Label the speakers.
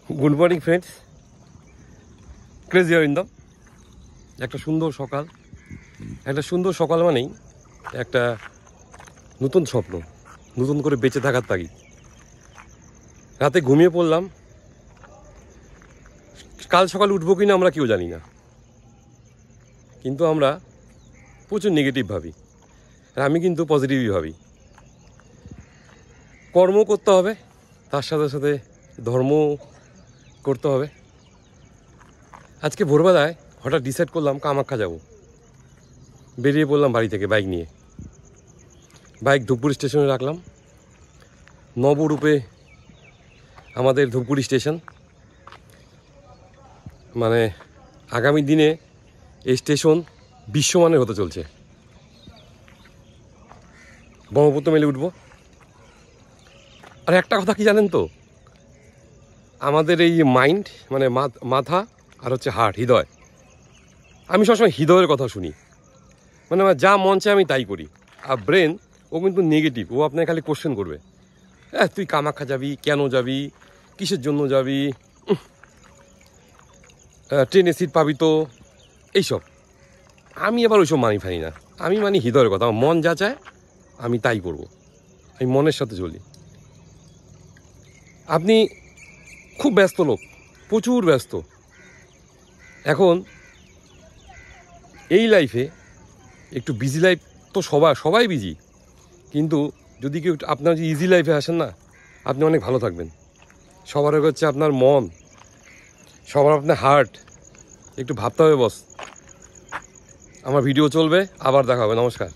Speaker 1: Good morning friends, crazy Arindam. একটা সুন্দর সকাল মানেই একটা নতুন স্বপ্ন, নতুন করে বেঁচে থাকার তাগিদ। রাতে ঘুমিয়ে পড়লাম, কাল সকালে উঠবো কিনা আমরা কেউ জানি না, কিন্তু আমরা প্রচুর নেগেটিভ ভাবি। আর আমি কিন্তু পজিটিভই ভাবি। কর্ম করতে হবে, তার সাথে সাথে ধর্ম করতে হবে। আজকে ভোরবেলায় হঠাৎ ডিসাইড করলাম কামাখ্যা যাব। বেরিয়ে পড়লাম বাড়ি থেকে বাইক নিয়ে। বাইক ধূপগুড়ি স্টেশনে রাখলাম। নবরূপে আমাদের ধূপগুড়ি স্টেশন, মানে আগামী দিনে এই স্টেশন বিশ্বমানের হতে চলছে। ব্রহ্মপুত্র মেলে উঠব। আর একটা কথা কি জানেন তো, আমাদের এই মাইন্ড মানে মাথা আর হচ্ছে হার্ট, হৃদয়, আমি সবসময় হৃদয়ের কথা শুনি। মানে আমার যা মন চায় আমি তাই করি। আর ব্রেন ও কিন্তু নেগেটিভ, ও আপনাকে খালি কোশ্চেন করবে, তুই কামাখ্যা যাবি, কেন যাবি, কিসের জন্য যাবি, ট্রেনে সিট পাবি তো, এইসব। আমি আবার ওইসব ফানি না। আমি মানি হৃদয়ের কথা। আমার মন যা চায় আমি তাই করব। আমি মনের সাথে চলি। আপনি খুব ব্যস্ত লোক, প্রচুর ব্যস্ত। এখন এই লাইফে একটু বিজি লাইফ তো সবাই বিজি, কিন্তু যদি কেউ আপনার যে ইজি লাইফে আসেন না, আপনি অনেক ভালো থাকবেন। সবার আগে হচ্ছে আপনার মন, সবার আপনার হার্ট। একটু ভাবতে হবে বস। আমার ভিডিও চলবে, আবার দেখা হবে। নমস্কার।